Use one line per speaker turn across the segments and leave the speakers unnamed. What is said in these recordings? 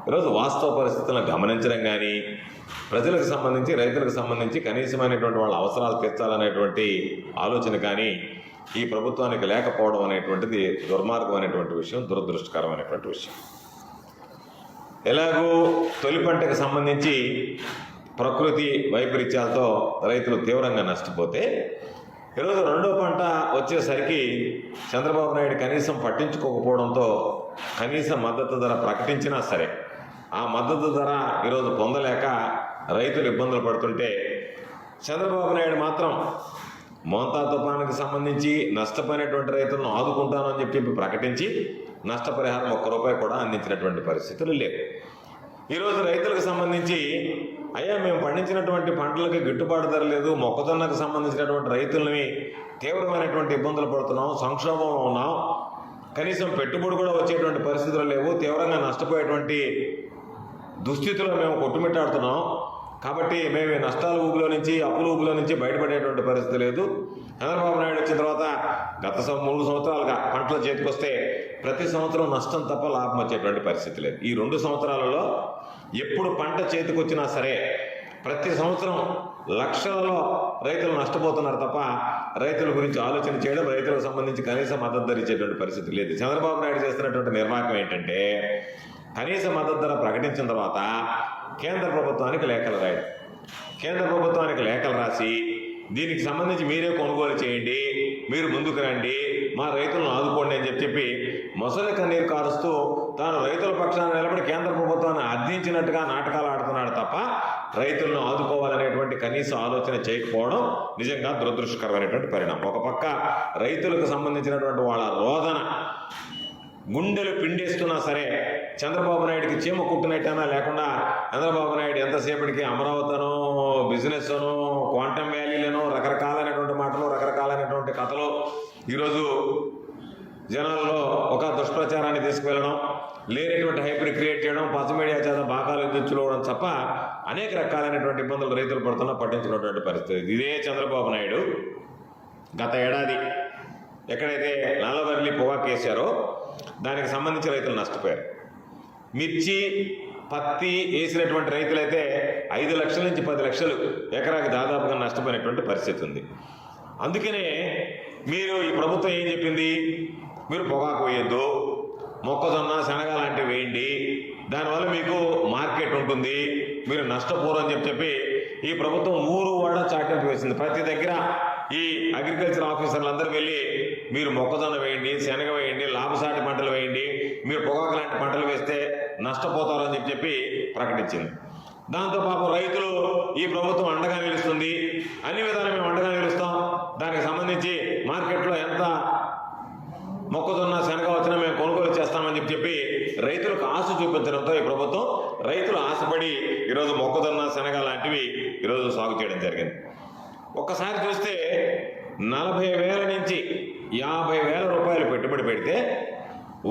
ఈరోజు వాస్తవ పరిస్థితులను గమనించడం కానీ, ప్రజలకు సంబంధించి రైతులకు సంబంధించి కనీసమైనటువంటి వాళ్ళ అవసరాలు తీర్చాలనేటువంటి ఆలోచన కానీ ఈ ప్రభుత్వానికి లేకపోవడం అనేటువంటిది దుర్మార్గమైనటువంటి విషయం, దురదృష్టకరమైనటువంటి విషయం. ఎలాగూ తొలి పంటకు సంబంధించి ప్రకృతి వైపరీత్యాలతో రైతులు తీవ్రంగా నష్టపోతే, ఈరోజు రెండో పంట వచ్చేసరికి చంద్రబాబు నాయుడు కనీసం పట్టించుకోకపోవడంతో కనీస మద్దతు ధర ప్రకటించినా సరే ఆ మద్దతు ధర ఈరోజు పొందలేక రైతులు ఇబ్బందులు పడుతుంటే, చంద్రబాబు నాయుడు మాత్రం మోంతా తుఫానుకు సంబంధించి నష్టపోయినటువంటి రైతులను ఆదుకుంటానని చెప్పి ప్రకటించి నష్టపరిహారం ₹1 కూడా అందించినటువంటి పరిస్థితులు లేవు. ఈరోజు రైతులకు సంబంధించి అయ్యా మేము పండించినటువంటి పంటలకు గిట్టుబాటు ధర లేదు, మొక్కజొన్నకు సంబంధించినటువంటి రైతులని తీవ్రమైనటువంటి ఇబ్బందులు పడుతున్నాం, సంక్షోభంలో ఉన్నాం, కనీసం పెట్టుబడి కూడా వచ్చేటువంటి పరిస్థితులు లేవు, తీవ్రంగా నష్టపోయేటువంటి దుస్థితిలో మేము కొట్టుమిట్టాడుతున్నాం, కాబట్టి మేము ఈ నష్టాల ఊబిలో నుంచి అప్పుల ఊబిలో నుంచి బయటపడేటువంటి పరిస్థితి లేదు. చంద్రబాబు నాయుడు వచ్చిన తర్వాత గత 3 సంవత్సరాలుగా పంటల చేతికొస్తే ప్రతి సంవత్సరం నష్టం తప్ప లాభం వచ్చేటువంటి పరిస్థితి లేదు. ఈ 2 సంవత్సరాలలో ఎప్పుడు పంట చేతికొచ్చినా సరే ప్రతి సంవత్సరం లక్షలలో రైతులు నష్టపోతున్నారు తప్ప రైతుల గురించి ఆలోచన చేయడం, రైతులకు సంబంధించి కనీస మద్దతు ధర ఇచ్చేటువంటి పరిస్థితి లేదు. చంద్రబాబు నాయుడు చేస్తున్నటువంటి నిర్వాహకం ఏంటంటే, కనీస మద్దతు ధర ప్రకటించిన తర్వాత కేంద్ర ప్రభుత్వానికి లేఖలు రాయడం, కేంద్ర ప్రభుత్వానికి లేఖలు రాసి దీనికి సంబంధించి మీరే కొనుగోలు చేయండి, మీరు ముందుకు రండి, మా రైతులను ఆదుకోండి అని చెప్పి మొసలి కన్నీరు కారుస్తూ తాను రైతుల పక్షాన నిలబడి కేంద్ర ప్రభుత్వాన్ని అర్థించినట్టుగా నాటకాలు ఆడుతున్నాడు తప్ప రైతులను ఆదుకోవాలనేటువంటి కనీస ఆలోచన చేయకపోవడం నిజంగా దురదృష్టకరమైనటువంటి పరిణామం. ఒక పక్క రైతులకు సంబంధించినటువంటి వాళ్ళ రోదన గుండెలు పిండేస్తున్నా సరే చంద్రబాబు నాయుడికి చీమ కుట్టినట్టైనా లేకుండా చంద్రబాబు నాయుడు ఎంతసేపటికి అమరావతినో, బిజినెస్ అనో, క్వాంటమ్ వ్యాలీలను రకరకాలైనటువంటి మాటలు, రకరకాలైనటువంటి కథలు ఈరోజు జనాల్లో ఒక దుష్ప్రచారాన్ని తీసుకువెళ్ళడం, లేనటువంటి హైప్ని క్రియేట్ చేయడం, పచ్చ మీడియా చేత బాకాలు ఎదుర్చుకోవడం తప్ప అనేక రకాలైనటువంటి ఇబ్బందులు రైతులు పడుతున్నా పట్టించుకున్నటువంటి పరిస్థితి. ఇదే చంద్రబాబు నాయుడు గత ఏడాది ఎక్కడైతే నల్లబల్లి పొగాకు వేశారో దానికి సంబంధించి రైతులు నష్టపోయారు. మిర్చి, పత్తి వేసినటువంటి రైతులైతే 5 లక్షల నుంచి 10 లక్షలు ఎకరాకి దాదాపుగా నష్టపోయినటువంటి పరిస్థితి ఉంది. అందుకనే మీరు ఈ ప్రభుత్వం ఏం చెప్పింది, మీరు పొగాకు వేయద్దు, మొక్కజొన్న, శనగ లాంటివి వేయండి, దానివల్ల మీకు మార్కెట్ ఉంటుంది, మీరు నష్టపోరు అని చెప్పి ఈ ప్రభుత్వం ఊరు వాడ చాటింపు వేసింది. ప్రతి దగ్గర ఈ అగ్రికల్చర్ ఆఫీసర్లు అందరూ వెళ్ళి మీరు మొక్కజొన్న వేయండి, శనగ వేయండి, లాభసాటి పంటలు వేయండి, మీరు పొగాకు లాంటి పంటలు వేస్తే నష్టపోతారని చెప్పి ప్రకటించింది. దాంతో పాపం రైతులు ఈ ప్రభుత్వం అండగా నిలుస్తుంది, అన్ని విధాలు మేము అండగా నిలుస్తాం, దానికి సంబంధించి మార్కెట్లో ఎంత మొక్కజొన్న, శనగ వచ్చినా మేము కొనుగోలు చేస్తామని చెప్పి రైతులకు ఆశ చూపించడంతో ఈ ప్రభుత్వం రైతులు ఆశపడి ఈరోజు మొక్కజొన్న, శనగ లాంటివి ఈరోజు సాగు చేయడం జరిగింది. ఒక్కసారి చూస్తే 40,000 నుంచి 50,000 రూపాయలు పెట్టుబడి పెడితే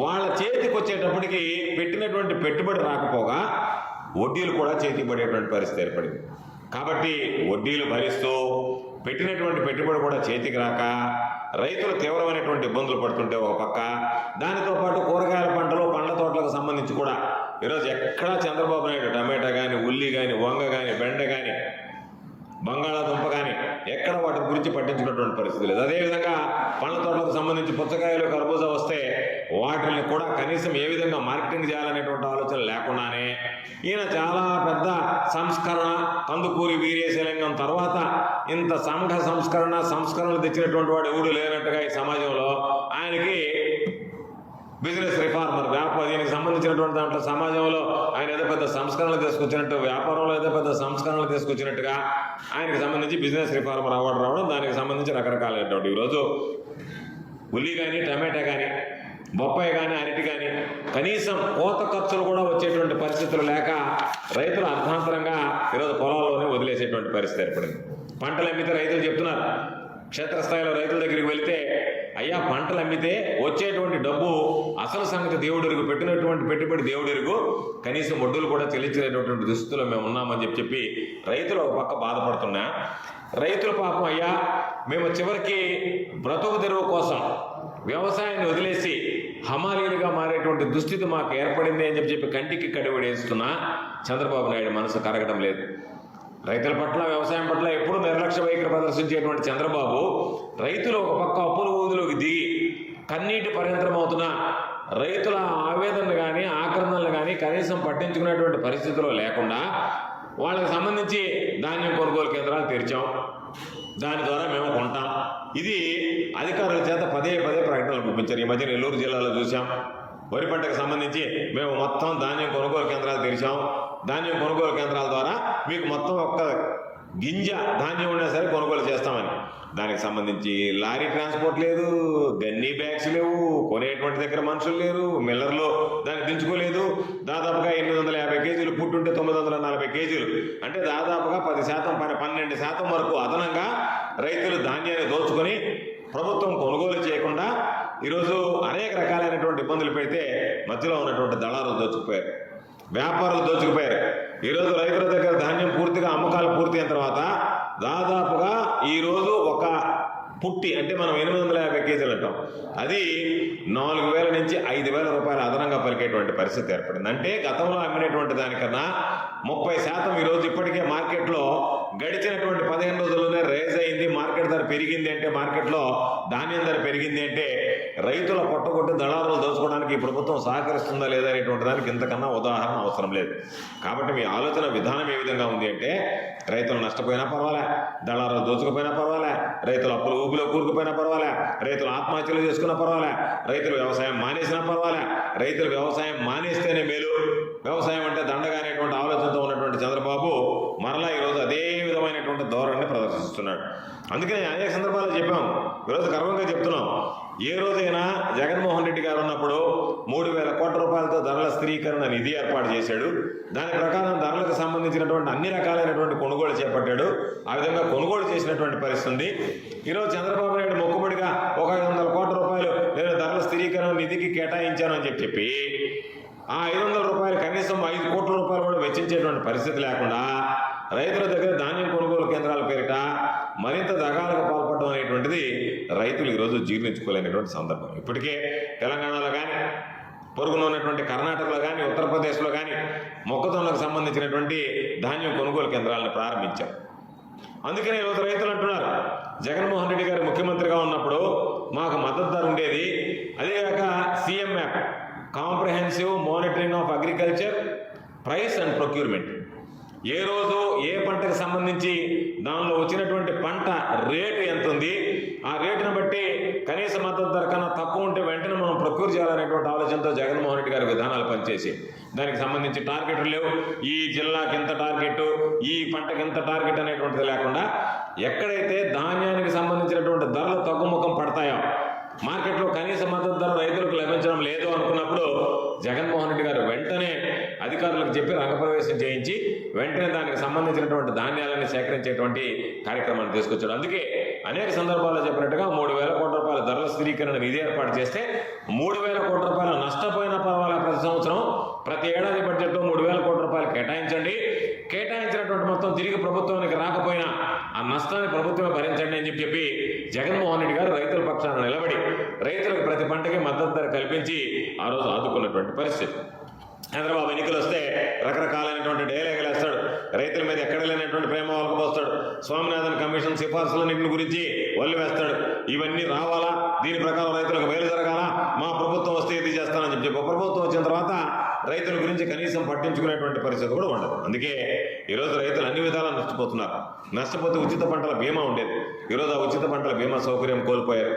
వాళ్ళ చేతికి వచ్చేటప్పటికి పెట్టినటువంటి పెట్టుబడి రాకపోగా వడ్డీలు కూడా చేతికి పడేటువంటి పరిస్థితి ఏర్పడింది. కాబట్టి వడ్డీలు భరిస్తూ పెట్టినటువంటి పెట్టుబడి కూడా చేతికి రాక రైతులు తీవ్రమైనటువంటి ఇబ్బందులు పడుతుంటే ఒక పక్క, దానితో పాటు కూరగాయల పంటలు, పండ్ల తోటలకు సంబంధించి కూడా ఈరోజు ఎక్కడా చంద్రబాబు నాయుడు టమాటా కానీ, ఉల్లి కానీ, వంగ కానీ, బెండ కానీ, బంగాళాదుంప కానీ ఎక్కడ వాటి గురించి పట్టించుకున్నటువంటి పరిస్థితి లేదు. అదేవిధంగా పండ్ల తోటలకు సంబంధించి పుచ్చకాయలు, కర్బూజా వస్తే వాటిని కూడా కనీసం ఏ విధంగా మార్కెటింగ్ చేయాలనేటువంటి ఆలోచన లేకుండానే ఈయన చాలా పెద్ద సంస్కరణ, కందుకూరి వీరేశలింగం తర్వాత ఇంత సంస్కరణలు తెచ్చినటువంటి వాడు ఎవడు లేనట్టుగా ఈ సమాజంలో ఆయనకి బిజినెస్ రిఫార్మర్, దీనికి సంబంధించినటువంటి దాంట్లో సమాజంలో ఆయన ఏదో పెద్ద సంస్కరణలు తీసుకొచ్చినట్టు, వ్యాపారంలో ఏదో పెద్ద సంస్కరణలు తీసుకొచ్చినట్టుగా ఆయనకి సంబంధించి బిజినెస్ రిఫార్మర్ అవార్డు రావడం, దానికి సంబంధించి రకరకాలైనటువంటి ఈరోజు ఉల్లి కానీ, టమాటా కానీ, బొప్పాయి కానీ, అరటి కానీ కనీసం కోత ఖర్చులు కూడా వచ్చేటువంటి పరిస్థితులు లేక రైతులు అర్థాంతరంగా ఈరోజు పొలాల్లోనే వదిలేసేటువంటి పరిస్థితి ఏర్పడింది. పంటలు అమ్మితే రైతులు చెప్తున్నారు, క్షేత్రస్థాయిలో రైతుల దగ్గరికి వెళితే అయ్యా పంటలు అమ్మితే వచ్చేటువంటి డబ్బు అసలు సంగతి దేవుడెరుగు, పెట్టినటువంటి పెట్టుబడి దేవుడెరుగు, కనీసం వడ్డీలు కూడా చెల్లించలేనటువంటి దుస్థితిలో మేము ఉన్నామని చెప్పి రైతులు ఒక పక్క బాధపడుతున్నా, రైతుల పాపం అయ్యా మేము చివరికి బ్రతుకు తెరువు కోసం వ్యవసాయాన్ని వదిలేసి హమాలీలుగా మారేటువంటి దుస్థితి మాకు ఏర్పడింది అని చెప్పి కంటికి కడివడేస్తున్నా చంద్రబాబు నాయుడు మనసు కరగడం లేదు. రైతుల పట్ల, వ్యవసాయం పట్ల ఎప్పుడూ నిర్లక్ష్య వైఖరి ప్రదర్శించేటువంటి చంద్రబాబు రైతులు ఒక పక్క అప్పుల ఊదిలోకి దిగి కన్నీటి పర్యంతరమవుతున్న రైతుల ఆవేదనలు కానీ, ఆక్రందనలు కానీ కనీసం పట్టించుకునేటువంటి పరిస్థితిలో లేకుండా వాళ్ళకి సంబంధించి ధాన్యం కొనుగోలు కేంద్రాలు తెరిచాం, దాని ద్వారా మేము కొంటాం, ఇది అధికారుల చేత పదే ప్రకటనలు పంపించారు. ఈ మధ్య నెల్లూరు జిల్లాలో చూసాం. వరి పంటకు సంబంధించి మేము మొత్తం ధాన్యం కొనుగోలు కేంద్రాలు తెరిచాం, ధాన్యం కొనుగోలు కేంద్రాల ద్వారా మీకు మొత్తం ఒక్క గింజ ధాన్యం ఉన్నా సరే కొనుగోలు చేస్తామని. దానికి సంబంధించి లారీ ట్రాన్స్పోర్ట్ లేదు, గన్నీ బ్యాగ్స్ లేవు, కొనేటువంటి దగ్గర మనుషులు లేరు, మిల్లర్లో దాన్ని దించుకోలేదు. దాదాపుగా 850 కేజీలు పుట్టుంటే 940 కేజీలు అంటే దాదాపుగా 10% 12% వరకు అదనంగా రైతులు ధాన్యాన్ని దోచుకొని ప్రభుత్వం కొనుగోలు చేయకుండా ఈరోజు అనేక రకాలైనటువంటి ఇబ్బందులు పెడితే మధ్యలో ఉన్నటువంటి దళారులు దోచుకుపోయారు, వ్యాపారులు దోచుకుపోయారు. ఈరోజు రైతుల దగ్గర ధాన్యం పూర్తిగా అమ్మకాలు పూర్తయిన తర్వాత దాదాపుగా ఈరోజు ఒక పుట్టి అంటే మనం 850 కేజీలు అంటాం, అది 4,000 నుంచి 5,000 రూపాయలు అదనంగా పలికేటువంటి పరిస్థితి ఏర్పడింది. అంటే గతంలో అమ్మినటువంటి దానికన్నా 30% ఈరోజు ఇప్పటికే మార్కెట్లో గడిచినటువంటి 15 రోజుల్లోనే రైజ్ అయింది. మార్కెట్ ధర పెరిగింది అంటే, మార్కెట్లో ధాన్యం ధర పెరిగింది అంటే రైతుల పొట్టగొట్టి దళారులు దోచుకోవడానికి ఈ ప్రభుత్వం సహకరిస్తుందా లేదా అనేటువంటి దానికి ఇంతకన్నా ఉదాహరణ అవసరం లేదు. కాబట్టి మీ ఆలోచన విధానం ఏ విధంగా ఉంది అంటే, రైతులు నష్టపోయినా పర్వాలే, దళారులు దోచుకుపోయినా పర్వాలే, రైతులు అప్పులు ఊపిలో కూరుకుపోయినా పర్వాలే, రైతులు ఆత్మహత్యలు చేసుకున్నా పర్వాలే, రైతులు వ్యవసాయం మానేసినా పర్వాలే, రైతులు వ్యవసాయం మానేస్తేనే మేలు, వ్యవసాయం అంటే దండగా అనేటువంటి ఆలోచనతో ఉన్నటువంటి చంద్రబాబు మరలా ఈరోజు అదే విధమైనటువంటి ధోరణిని ప్రదర్శిస్తున్నాడు. అందుకని అనేక సందర్భాల్లో చెప్పాం, ఈరోజు గర్వంగా చెప్తున్నాం. ఏ రోజైనా జగన్మోహన్ రెడ్డి గారు ఉన్నప్పుడు 3,000 కోట్ల రూపాయలతో ధరల స్థిరీకరణ నిధి ఏర్పాటు చేశాడు. దాని ప్రకారం ధరలకు సంబంధించినటువంటి అన్ని రకాలైనటువంటి కొనుగోలు చేపట్టాడు. ఆ విధంగా కొనుగోలు చేసినటువంటి పరిస్థితి ఉంది. ఈరోజు చంద్రబాబు నాయుడు మొక్కుబడిగా ఒక 500 కోట్ల రూపాయలు నేను ధరల స్థిరీకరణ నిధికి కేటాయించాను అని చెప్పి ఆ 500 రూపాయలు కనీసం 5 కోట్ల రూపాయలు కూడా వెచ్చించేటువంటి పరిస్థితి లేకుండా రైతుల దగ్గర ధాన్యం కొనుగోలు కేంద్రాల పేరిట మరింత దగాలకు పాల్పడడం అనేటువంటిది రైతులు ఈరోజు జీర్ణించుకోలేనటువంటి సందర్భం. ఇప్పటికే తెలంగాణలో కానీ, పొరుగున ఉన్నటువంటి కర్ణాటకలో కానీ, ఉత్తరప్రదేశ్లో కానీ మొక్కజొన్నకు సంబంధించినటువంటి ధాన్యం కొనుగోలు కేంద్రాలను ప్రారంభించారు. అందుకనే ఈరోజు రైతులు అంటున్నారు, జగన్మోహన్ రెడ్డి గారు ముఖ్యమంత్రిగా ఉన్నప్పుడు మాకు మద్దతు ధర ఉండేది, అదేగాక CM app comprehensive monitoring of agriculture price and procurement, ఏ రోజు ఏ పంటకు సంబంధించి దానిలో వచ్చినటువంటి పంట రేటు ఎంత ఉంది, ఆ రేటును బట్టి కనీస మద్దతు ధర కన్నా తక్కువ ఉంటే వెంటనే మనం ప్రొక్యూర్ చేయాలనేటువంటి ఆలోచనతో జగన్మోహన్ రెడ్డి గారి విధానాలు పనిచేసి దానికి సంబంధించి టార్గెట్లు లేవు. ఈ జిల్లాకి ఎంత టార్గెట్, ఈ పంటకి ఎంత టార్గెట్ అనేటువంటిది లేకుండా ఎక్కడైతే ధాన్యానికి సంబంధించినటువంటి ధరలు తగ్గుముఖం పడతాయో, మార్కెట్లో కనీస మద్దతు ధర రైతులకు లభించడం లేదు అనుకున్నప్పుడు జగన్మోహన్ రెడ్డి గారు వెంటనే అధికారులకు చెప్పి రంగప్రవేశం చేయించి వెంటనే దానికి సంబంధించినటువంటి ధాన్యాలను సేకరించేటువంటి కార్యక్రమాన్ని తీసుకొచ్చాడు. అందుకే అనేక సందర్భాల్లో చెప్పినట్టుగా 3,000 కోట్ల రూపాయల ధరల స్థిరీకరణ నిధి ఏర్పాటు చేస్తే 3,000 కోట్ల రూపాయలు నష్టపోయిన పర్వాలేదు, ప్రతి సంవత్సరం ప్రతి ఏడాది బడ్జెట్లో 3,000 కోట్ల రూపాయలు కేటాయించండి, కేటాయించినటువంటి మొత్తం తిరిగి ప్రభుత్వానికి రాకపోయినా ఆ నష్టాన్ని ప్రభుత్వమే భరించండి అని చెప్పి జగన్మోహన్ రెడ్డి గారు రైతుల పక్షాన నిలబడి రైతులకు ప్రతి పంటకి మద్దతు ధర కల్పించి ఆ రోజు ఆదుకున్నటువంటి పరిస్థితి. చంద్రబాబు ఎన్నికలు వస్తే రకరకాలైనటువంటి డైలాగులు వేస్తాడు, రైతుల మీద ఎక్కడ లేనటువంటి ప్రేమ వాళ్ళకు పోస్తాడు, స్వామినాథన్ కమిషన్ సిఫార్సులన్నింటి గురించి వల్లు వేస్తాడు. ఇవన్నీ రావాలా, దీని ప్రకారం రైతులకు మేలు జరగాలా, మా ప్రభుత్వం వస్తే ఇది చేస్తానని చెప్పి ప్రభుత్వం వచ్చిన తర్వాత రైతుల గురించి కనీసం పట్టించుకునేటువంటి పరిస్థితి కూడా ఉండదు. అందుకే ఈరోజు రైతులు అన్ని విధాలా నష్టపోతున్నారు. నష్టపోతే ఉచిత పంటల బీమా ఉండేది, ఈరోజు ఆ ఉచిత పంటల బీమా సౌకర్యం కోల్పోయారు.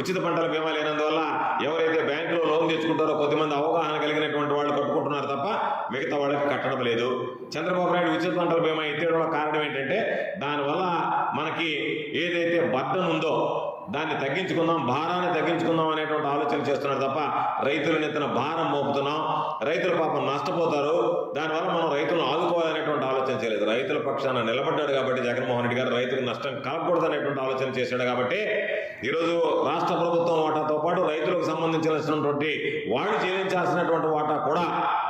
ఉచిత పంటల బీమా లేనందువల్ల ఎవరైతే బ్యాంకులో లోన్ తెచ్చుకుంటారో కొద్దిమంది అవగాహన కలిగినటువంటి వాళ్ళు కట్టుకుంటున్నారు తప్ప మిగతా వాళ్ళకి కట్టడం లేదు. చంద్రబాబు నాయుడు ఉచిత పంటల బీమా ఎత్తేయడం కారణం ఏంటంటే దానివల్ల మనకి ఏదైతే బర్డన్ ఉందో దాన్ని తగ్గించుకుందాం, భారాన్ని తగ్గించుకుందాం అనేటువంటి ఆలోచన చేస్తున్నారు తప్ప రైతుల నెత్తిన భారం మోపుతున్నాం, రైతుల పాపం నష్టపోతారు, దానివల్ల మనం రైతులను ఆదుకోవాలనేటువంటి ఆలోచన చేయలేదు. రైతుల పక్షాన నిలబడ్డాడు కాబట్టి జగన్మోహన్ రెడ్డి గారు రైతులకు నష్టం కలగకూడదు అనేటువంటి ఆలోచన చేశాడు కాబట్టి ఈరోజు రాష్ట్ర ప్రభుత్వం వాటాతో పాటు రైతులకు సంబంధించినటువంటి వాళ్ళు చెల్లించాల్సినటువంటి వాటా కూడా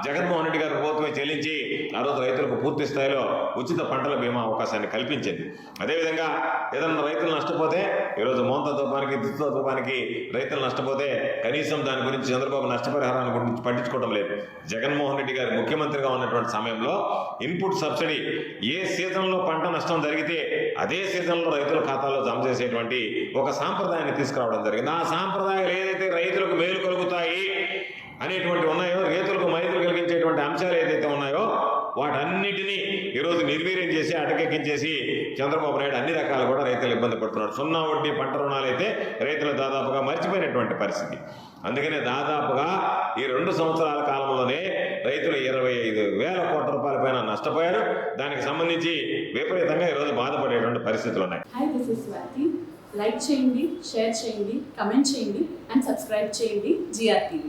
జగన్మోహన్ రెడ్డి గారి ప్రభుత్వమే చెల్లించి ఆ రోజు రైతులకు పూర్తి స్థాయిలో ఉచిత పంటల బీమా అవకాశాన్ని కల్పించింది. అదేవిధంగా ఏదైనా రైతులు నష్టపోతే ఈరోజు మోంతా తుఫానికి దిత్తా తుఫానికి రైతులు నష్టపోతే కనీసం దాని గురించి చంద్రబాబు నష్టపరిహారాన్ని గురించి పట్టించుకోవడం లేదు. జగన్మోహన్ రెడ్డి గారు ముఖ్యమంత్రిగా ఉన్నటువంటి సమయంలో ఇన్పుట్ సబ్సిడీ ఏ సీజన్లో పంట నష్టం జరిగితే అదే సీజన్లో రైతుల ఖాతాలో జమ చేసేటువంటి ఒక సాంప్రదాయాన్ని తీసుకురావడం జరిగింది. ఆ సాంప్రదాయాలు ఏదైతే రైతులకు మేలు కలుగుతాయి అనేటువంటి ఉన్నాయో, రైతులకు మైలు కలిగించేటువంటి అంశాలు ఏదైతే ఉన్నాయో వాటన్నిటినీ ఈరోజు నిర్వీర్యం చేసి అటకెక్కించేసి చంద్రబాబు నాయుడు అన్ని రకాలు కూడా రైతులు ఇబ్బంది పడుతున్నారు. 0 వడ్డీ పంట రుణాలు అయితే రైతులు దాదాపుగా మర్చిపోయినటువంటి పరిస్థితి. అందుకనే దాదాపుగా ఈ 2 సంవత్సరాల కాలంలోనే రైతులు 25,000 కోట్ల రూపాయల పైన నష్టపోయారు. దానికి సంబంధించి విపరీతంగా ఈరోజు బాధపడేటువంటి పరిస్థితులు ఉన్నాయి.
Hi, this is Swathi. Like చేయండి, షేర్ చేయండి, కమెంట్ చేయండి అండ్ సబ్స్క్రైబ్ చేయండి GR TV.